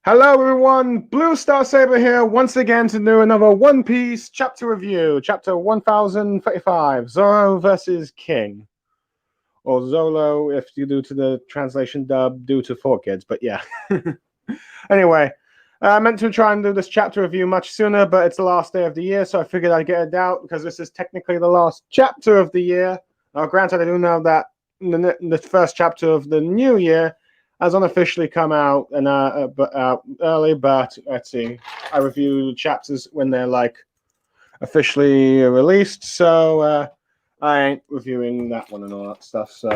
Hello everyone, Blue Star Saber here once again to do another One Piece chapter review, chapter 1035, Zoro versus King. Or Zolo if you do to the translation dub due to 4Kids, but yeah. Anyway, I meant to try and do this chapter review much sooner, but it's the last day of the year, so I figured I'd get it out because this is technically the last chapter of the year. Now, granted, I do know that the first chapter of the new year has unofficially come out and early, but let's see. I review chapters when they're like officially released, so I ain't reviewing that one and all that stuff. So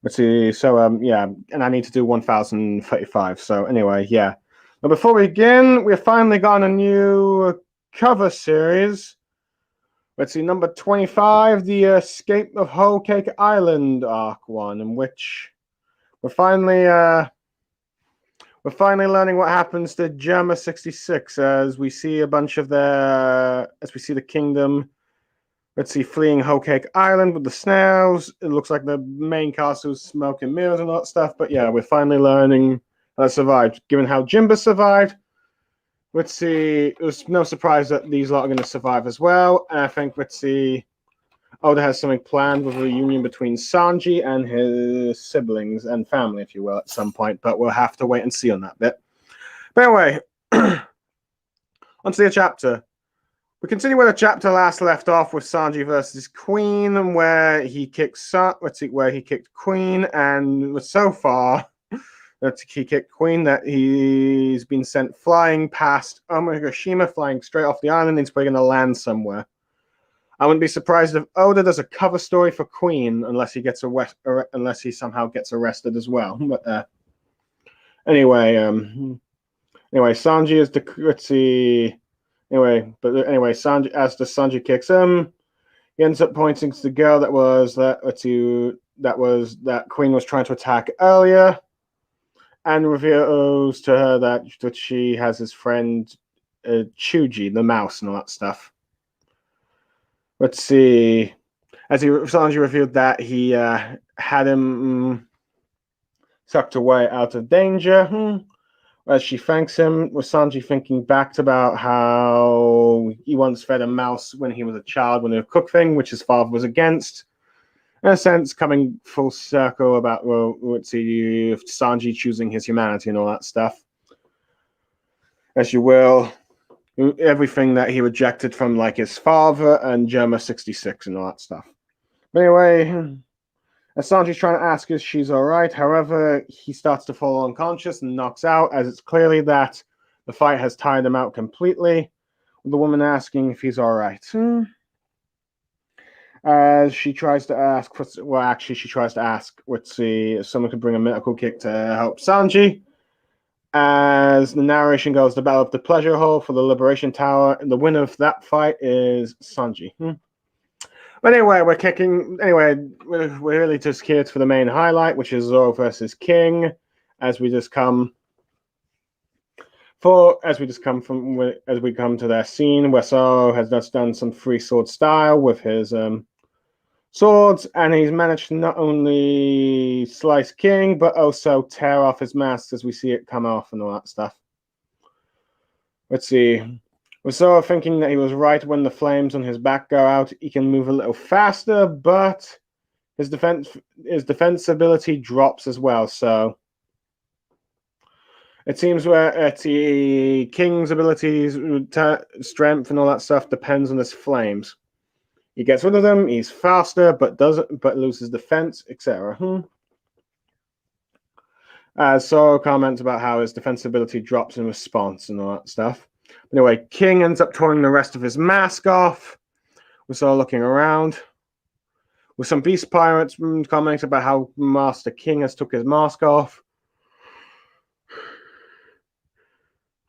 let's see. So yeah, and I need to do 1035. So anyway, yeah. But before we begin, we've finally got a new cover series. Let's see, number 25, the Escape of Whole Cake Island arc one, in which we're finally learning what happens to Germa 66 as we see a bunch of as we see the kingdom. Let's see, fleeing Whole Cake Island with the snails. It looks like the main castle's smoke and mirrors and all that stuff. But yeah, we're finally learning how they survived. Given how Jimba survived, let's see. It was no surprise that these lot are going to survive as well. And I think, let's see, Oda has something planned with a reunion between Sanji and his siblings and family, if you will, at some point. But we'll have to wait and see on that bit. But anyway, onto the chapter. We continue where the chapter last left off with Sanji versus Queen, where he kicked Queen, and so far that he kicked Queen that he's been sent flying past Omegashima, flying straight off the island. He's probably going to land somewhere. I wouldn't be surprised if Oda does a cover story for Queen unless he somehow gets arrested as well. But anyway, Sanji is the let's see. Anyway, Sanji, as Sanji kicks him, he ends up pointing to the girl that Queen was trying to attack earlier, and reveals to her that she has his friend Chuji, the mouse, and all that stuff. Let's see. As Sanji revealed that he had him sucked away out of danger. As she thanks him, with Sanji thinking back about how he once fed a mouse when he was a child when they were cooking, which his father was against. In a sense, coming full circle about, let's see, Sanji choosing his humanity and all that stuff. As you will, everything that he rejected from like his father and Germa 66 and all that stuff. But anyway, as Sanji's trying to ask if she's all right, however, he starts to fall unconscious and knocks out, as it's clearly that the fight has tired him out completely, with the woman asking if he's all right. As she tries to ask, let's see, if someone could bring a medical kit to help Sanji. As the narration goes, the Battle of the Pleasure Hole for the Liberation Tower, and the winner of that fight is Sanji. But anyway, we're really just here for the main highlight, which is Zoro versus King, as we come to their scene where Zoro has just done some free sword style with his swords, and he's managed to not only slice King, but also tear off his mask as we see it come off and all that stuff. Let's see. With Zoro thinking that he was right when the flames on his back go out, he can move a little faster, but his defense ability drops as well. So it seems where King's abilities, strength, and all that stuff depends on his flames. He gets rid of them. He's faster, but loses defense, etc. Zoro comments about how his defense ability drops in response and all that stuff. Anyway, King ends up tearing the rest of his mask off. We're Zoro looking around. With some beast pirates commenting about how Master King has took his mask off.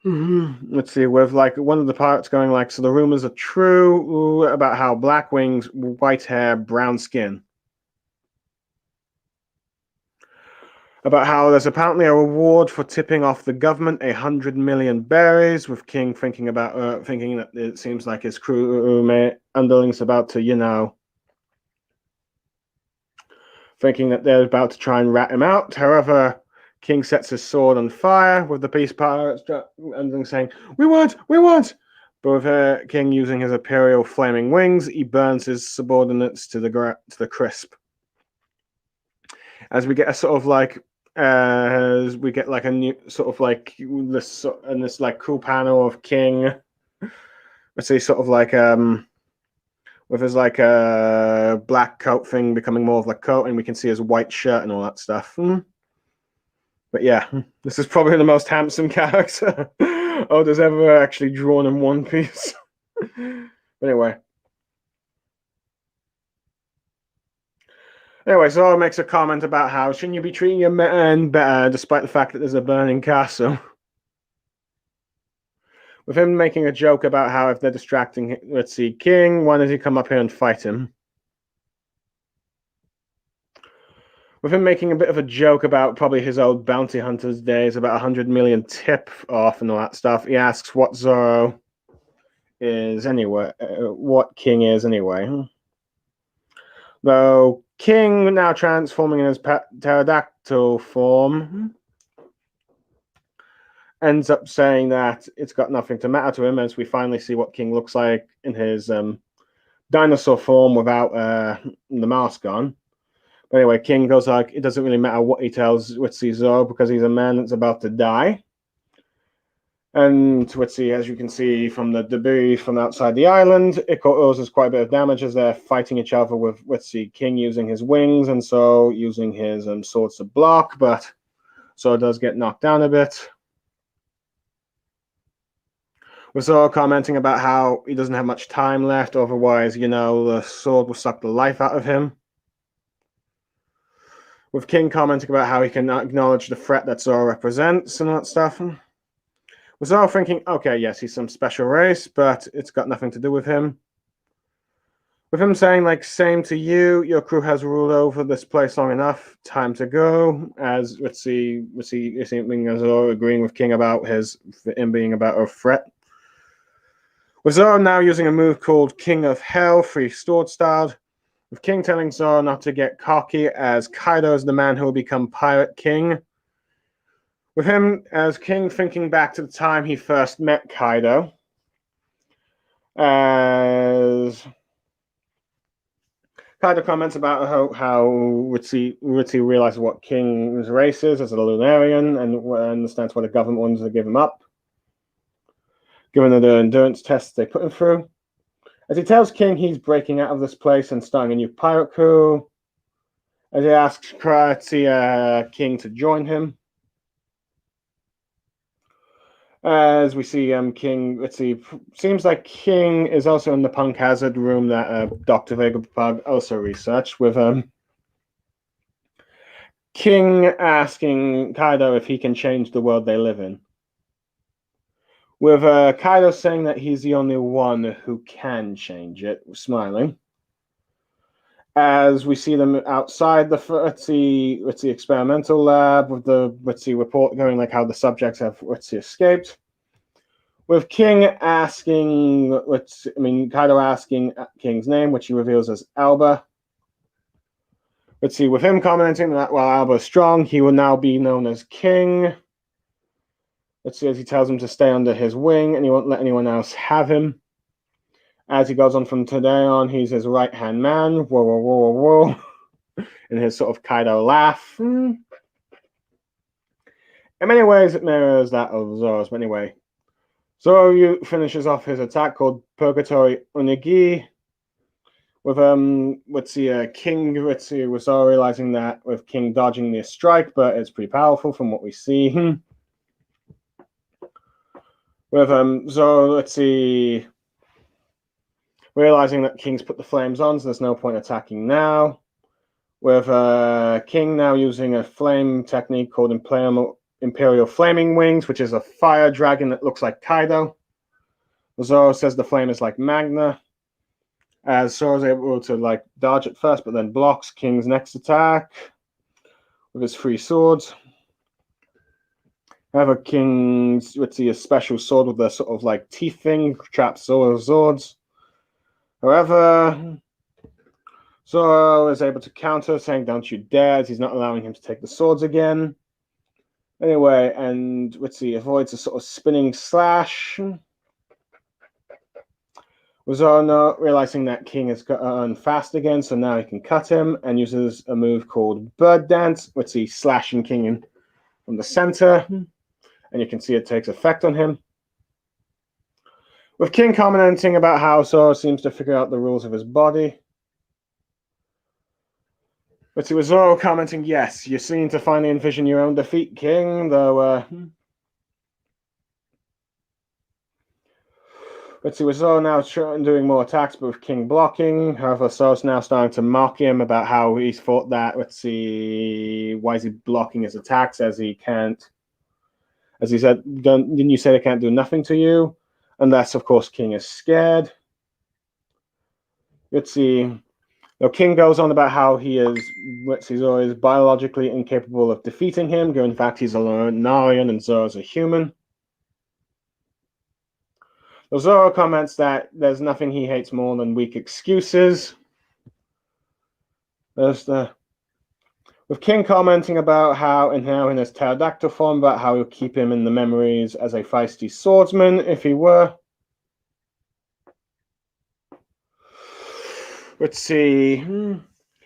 Let's see, with like one of the pirates going like, so the rumors are true about how black wings, white hair, brown skin. About how there's apparently a reward for tipping off the government 100 million berries, with King thinking that it seems like his crew underlings about to, thinking that they're about to try and rat him out. However, King sets his sword on fire with the peace pirates and saying, "We want, we want." But with King using his imperial flaming wings, he burns his subordinates to the crisp. As we get a sort of like, as we get like a new sort of like this like cool panel of King. Let's say sort of like with his like black coat thing becoming more of like coat, and we can see his white shirt and all that stuff. But yeah, this is probably the most handsome character Oda's ever actually drawn in One Piece. But anyway. Anyway, Zoro makes a comment about how shouldn't you be treating your men better despite the fact that there's a burning castle. With him making a joke about how if they're distracting, let's see, King, why does he come up here and fight him? With him making a bit of a joke about probably his old bounty hunters days, about 100 million tip off and all that stuff, he asks what Zoro is anyway, what King is anyway. Though King, now transforming in his pterodactyl form, ends up saying that it's got nothing to matter to him as we finally see what King looks like in his dinosaur form without the mask on. But anyway, King goes like, it doesn't really matter what he tells Witsy Zoro because he's a man that's about to die. And Witsy, as you can see from the debris from outside the island, it causes quite a bit of damage as they're fighting each other with Witsy King using his wings and so using his swords to block, but Zoro does get knocked down a bit. With Zoro commenting about how he doesn't have much time left, otherwise, the sword will suck the life out of him. With King commenting about how he can acknowledge the threat that Zoro represents and all that stuff. With Zoro thinking, okay, yes, he's some special race, but it's got nothing to do with him. With him saying, like, same to you, your crew has ruled over this place long enough, time to go. As let's see Zoro agreeing with King about him being about a threat. With Zoro now using a move called King of Hell, free sword styled. With King telling Zoro not to get cocky as Kaido is the man who will become Pirate King. With him as King thinking back to the time he first met Kaido. As Kaido comments about how Ritzy realizes what King's race is as a Lunarian and understands why the government wants to give him up, given the endurance tests they put him through. As he tells King he's breaking out of this place and starting a new pirate crew, as he asks King to join him. As we see King, seems like King is also in the Punk Hazard room that Dr. Vegapunk also researched, with King asking Kaido if he can change the world they live in. With Kaido saying that he's the only one who can change it, smiling. As we see them outside the experimental lab with the report going like how the subjects have escaped. With King asking, Kaido asking King's name, which he reveals as Alba. With him commenting that while Alba is strong, he will now be known as King. As he tells him to stay under his wing and he won't let anyone else have him. As he goes on from today on, he's his right-hand man. Whoa, whoa, whoa, whoa, whoa. In his sort of Kaido laugh. In many ways, it mirrors that of Zoro's. But anyway, Zoro finishes off his attack called Purgatory Unigi. With King with Zoro realizing that with King dodging the strike, but it's pretty powerful from what we see. With Zoro, realizing that King's put the flames on, so there's no point attacking now. With King now using a flame technique called Imperial Flaming Wings, which is a fire dragon that looks like Kaido. Zoro says the flame is like magma. As Zoro's able to dodge it first, but then blocks King's next attack with his three swords. However, King's a special sword with a sort of teeth thing, traps Zoro's swords. However, Zoro is able to counter, saying, "Don't you dare," as he's not allowing him to take the swords again. Anyway, and let's see, avoids a sort of spinning slash. Wazorno realizing that King has gotten fast again, so now he can cut him, and uses a move called Bird Dance. Let's see, slashing King in from the center, and you can see it takes effect on him. With King commenting about how Zoro seems to figure out the rules of his body. Let's see, with Zoro commenting, yes, you seem to finally envision your own defeat, King, though, let's see, with Zoro now doing more attacks, but with King blocking. However, Zoro's now starting to mock him about how he's thought that, let's see, why is he blocking his attacks as he can't, as he said, didn't you say they can't do nothing to you? Unless, of course, King is scared. Let's see. Now, King goes on about how he is, let's see, Zoro is biologically incapable of defeating him, given the fact he's a Lunarian and Zoro's a human. Zoro comments that there's nothing he hates more than weak excuses. With King commenting about how, and now in his pterodactyl form, about how he'll keep him in the memories as a feisty swordsman if he were. Let's see. In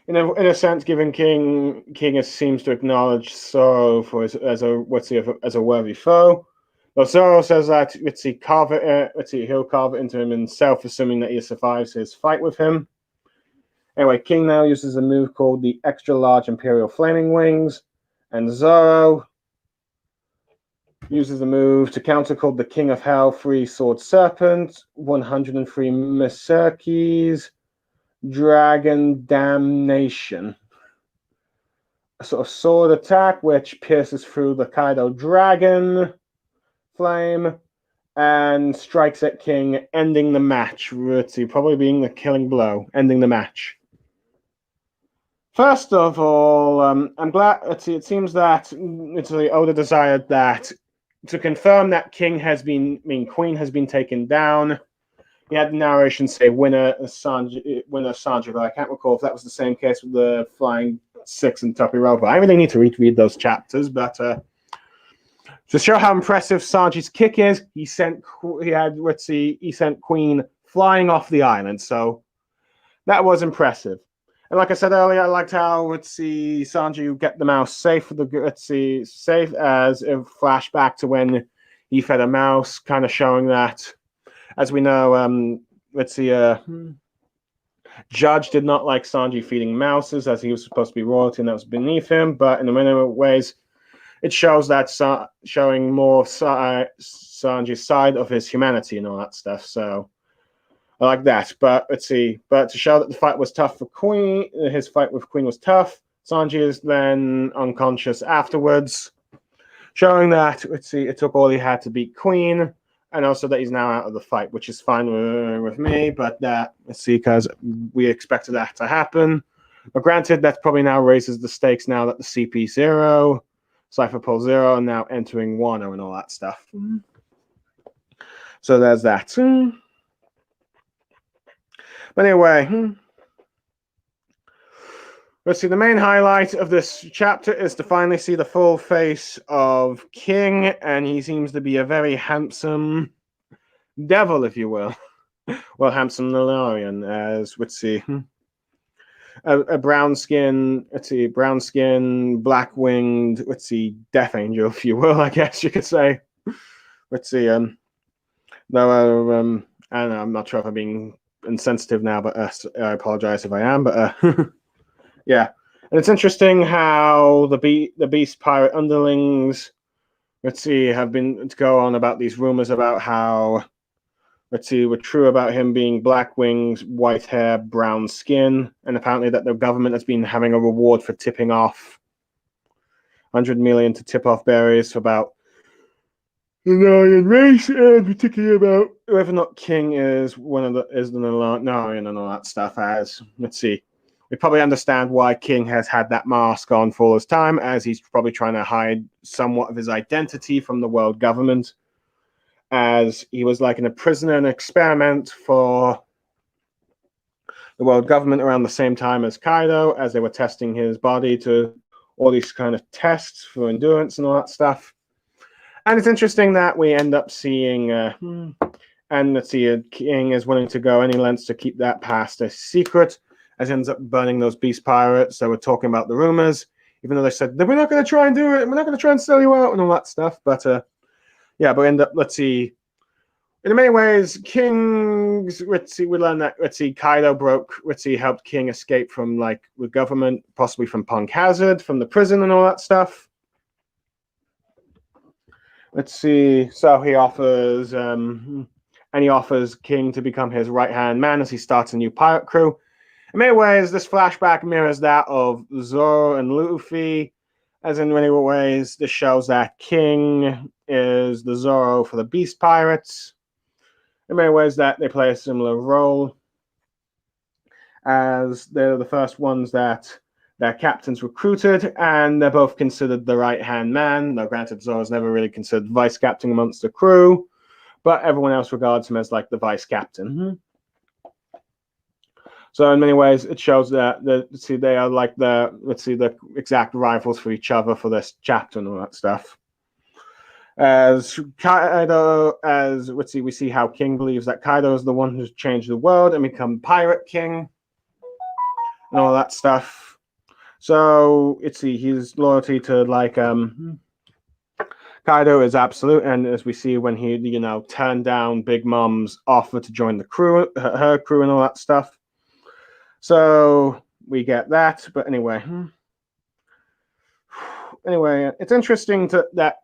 a sense, giving King seems to acknowledge Zoro for as a worthy foe. Well, Zoro says that he'll carve it into him himself, assuming that he survives his fight with him. Anyway, King now uses a move called the Extra Large Imperial Flaming Wings, and Zoro uses a move to counter called the King of Hell Free Sword Serpent, 103 Miserkis, Dragon Damnation. A sort of sword attack which pierces through the Kaido Dragon Flame and strikes at King, ending the match. Ritzy probably being the killing blow, ending the match. First of all, I'm glad. It seems that Oda desired that to confirm that Queen has been taken down. He had the narration say winner Sanji, but I can't recall if that was the same case with the Flying Six and Topiroba. I really need to reread those chapters, but to show how impressive Sanji's kick is, he sent Queen flying off the island, so that was impressive. And like I said earlier, I liked how Sanji would get the mouse safe for the safe as a flashback to when he fed a mouse, kind of showing that, as we know, Judge did not like Sanji feeding mouses, as he was supposed to be royalty and that was beneath him. But in many ways, it shows that showing more Sanji's side of his humanity and all that stuff. So I like that. But but to show that the fight was tough for Queen, his fight with Queen was tough. Sanji is then unconscious afterwards, showing that it took all he had to beat Queen, and also that he's now out of the fight, which is fine with me. But because we expected that to happen. But granted, that probably now raises the stakes now that the CP0, Cypher Pole 0, and now entering Wano and all that stuff. So there's that. But anyway, let's see. The main highlight of this chapter is to finally see the full face of King, and he seems to be a very handsome devil, if you will. Well, handsome Nularian, as a brown skin, black winged, death angel, if you will, I guess you could say. No, I don't know, I'm not sure if I'm being insensitive now, but I apologize if I am, but yeah. And it's interesting how the Beast Pirate underlings, have been to go on about these rumors about how, were true about him being black wings, white hair, brown skin, and apparently that the government has been having a reward for tipping off 100 million to tip off berries about the Narian race, and particularly about whether or not King is the Narian and all that stuff. As we probably understand why King has had that mask on for all his time, as he's probably trying to hide somewhat of his identity from the world government, as he was like in a prisoner, an experiment for the world government around the same time as Kaido, as they were testing his body to all these kind of tests for endurance and all that stuff. And it's interesting that we end up seeing, and let's see, King is willing to go any lengths to keep that past a secret, as ends up burning those beast pirates. So we're talking about the rumors, even though they said that we're not going to try and do it, we're not going to try and sell you out and all that stuff. But yeah, but end up, let's see, in many ways, King's, let's see, we learn that, let's see, Kaido broke, let's see, helped King escape from, like, the government, possibly from Punk Hazard, from the prison and all that stuff. Let's see, so he offers, and he offers King to become his right-hand man as he starts a new pirate crew. In many ways, this flashback mirrors that of Zoro and Luffy, as in many ways, this shows that King is the Zoro for the Beast Pirates. In many ways, that they play a similar role, as they're the first ones that their captains recruited, and they're both considered the right-hand man. Now, granted, Zoro's never really considered vice captain amongst the crew, but everyone else regards him as like the vice captain. So in many ways, it shows that they are like the exact rivals for each other for this chapter and all that stuff. As Kaido, we see how King believes that Kaido is the one who's changed the world and become Pirate King and all that stuff. So his loyalty to like Kaido is absolute, and as we see when he turned down Big Mom's offer to join the crew, her crew and all that stuff. So we get that, but anyway. Anyway, it's interesting that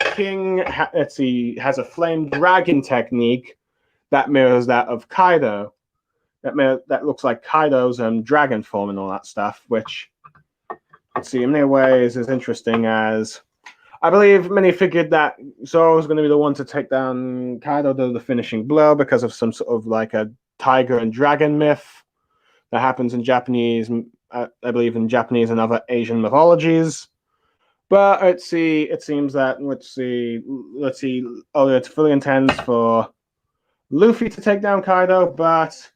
King has a flame dragon technique that mirrors that of Kaido. That looks like Kaido's dragon form and all that stuff, which in many ways is interesting, as I believe many figured that Zoro was going to be the one to take down Kaido, the finishing blow, because of some sort of like a tiger and dragon myth that happens in Japanese, I believe in Japanese and other Asian mythologies. But it seems that it fully intends for Luffy to take down Kaido, but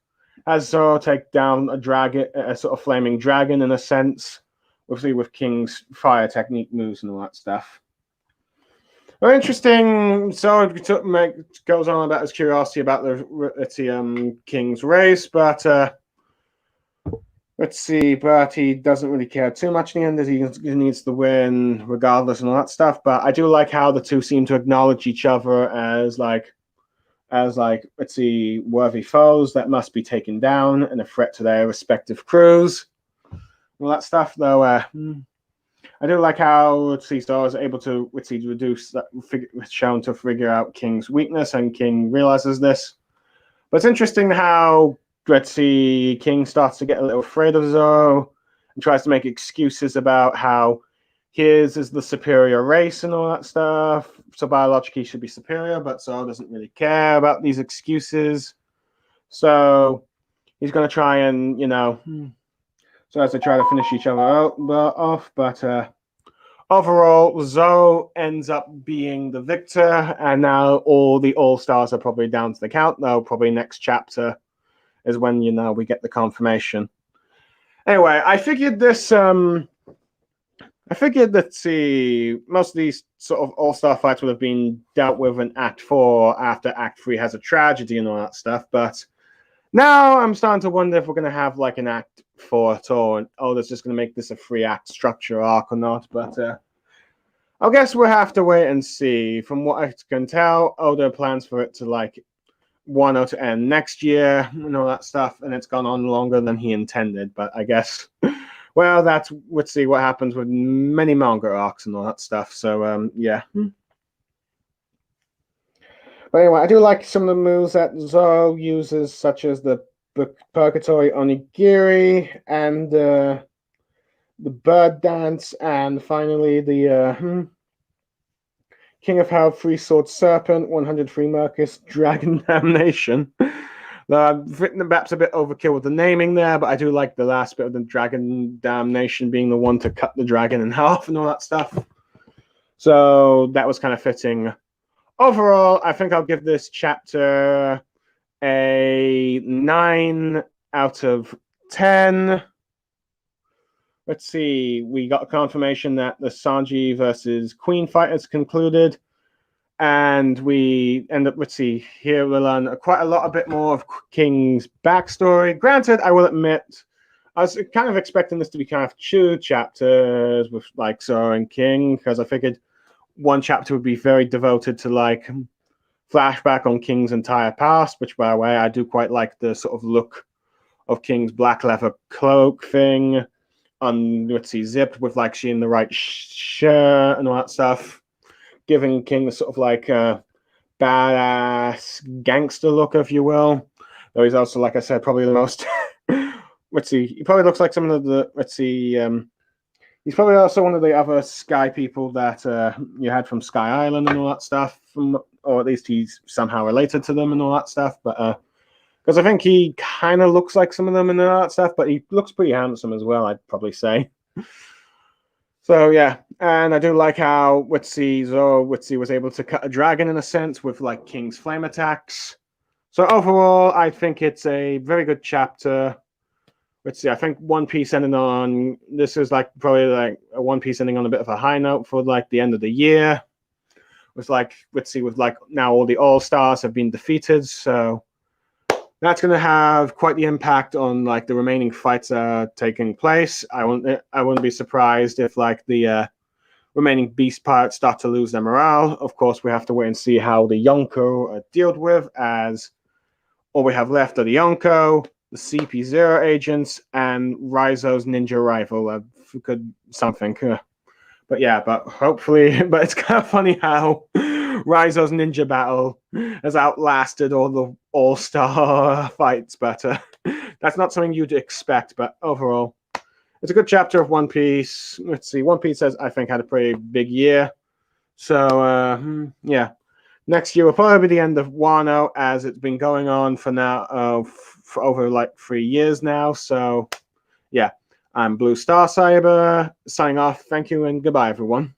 as Zoro take down a dragon, a sort of flaming dragon in a sense, with King's fire technique moves and all that stuff. Well, interesting. Zoro goes on about his curiosity about the King's race, but but he doesn't really care too much in the end, as he needs to win regardless and all that stuff. But I do like how the two seem to acknowledge each other as worthy foes that must be taken down and a threat to their respective crews. All that stuff, though. I do like how Zoro is able to reduce that, shown to figure out King's weakness, and King realizes this. But it's interesting how King starts to get a little afraid of Zoro and tries to make excuses about how his is the superior race and all that stuff. So biologically he should be superior, but Zoro doesn't really care about these excuses. So he's going to try and, so as they try to finish each other off. But overall, Zoro ends up being the victor, and now all the All-Stars are probably down to the count, though probably next chapter is when we get the confirmation. Anyway, I figured that most of these sort of all-star fights would have been dealt with in Act 4 after Act 3 has a tragedy and all that stuff. But now I'm starting to wonder if we're going to have like an Act 4 at all, and that's just going to make this a 3-act structure arc or not. But I guess we'll have to wait and see. From what I can tell, Oda plans for it to like Wano to end next year and all that stuff, and it's gone on longer than he intended. But I guess, well, let's see what happens with many manga arcs and all that stuff. So yeah. But anyway, I do like some of the moves that Zoro uses, such as the Purgatory Onigiri and the Bird Dance, and finally the King of Hell, Three Sword Serpent, 103 Mercus, Dragon Damnation. I've written perhaps a bit overkill with the naming there, but I do like the last bit of the Dragon Damnation being the one to cut the dragon in half and all that stuff. So that was kind of fitting. Overall, I think I'll give this chapter a 9 out of 10. let's see, we got confirmation that the Sanji versus Queen fight has concluded. And we end up, let's see, here we'll learn quite a bit more of King's backstory. Granted, I will admit, I was kind of expecting this to be kind of 2 chapters with like Zoro and King, because I figured one chapter would be very devoted to like flashback on King's entire past, which by the way, I do quite like the sort of look of King's black leather cloak thing on, let's see, zipped with like she in the right shirt and all that stuff, giving King the sort of like badass gangster look, if you will. Though he's also, like I said, probably the most let's see, he probably looks like some of the, let's see, he's probably also one of the other Sky people that you had from Sky Island and all that stuff, or at least he's somehow related to them and all that stuff. But because I think he kind of looks like some of them and all that stuff, but he looks pretty handsome as well, I'd probably say. So yeah, and I do like how Zoro was able to cut a dragon in a sense with like King's flame attacks. So overall, I think it's a very good chapter. Let's see, I think One Piece ending on, this is like probably like a One Piece ending on a bit of a high note for like the end of the year. With like, let's see, with like now all the All-Stars have been defeated, so that's going to have quite the impact on like the remaining fights that are taking place. I wouldn't be surprised if like the remaining Beast Pirates start to lose their morale. Of course, we have to wait and see how the Yonko are dealt with, as all we have left are the Yonko, the CP0 agents, and Raizo's ninja rival. Could something. But yeah, but hopefully, but it's kind of funny how Raizo's ninja battle has outlasted all the all-star fights, but that's not something you'd expect. But overall, it's a good chapter of One Piece. Let's see, One Piece has, I think, had a pretty big year. So yeah, next year will probably be the end of Wano, as it's been going on for now for over like 3 years now. So yeah, I'm Blue Star Cyber signing off. Thank you and goodbye, everyone.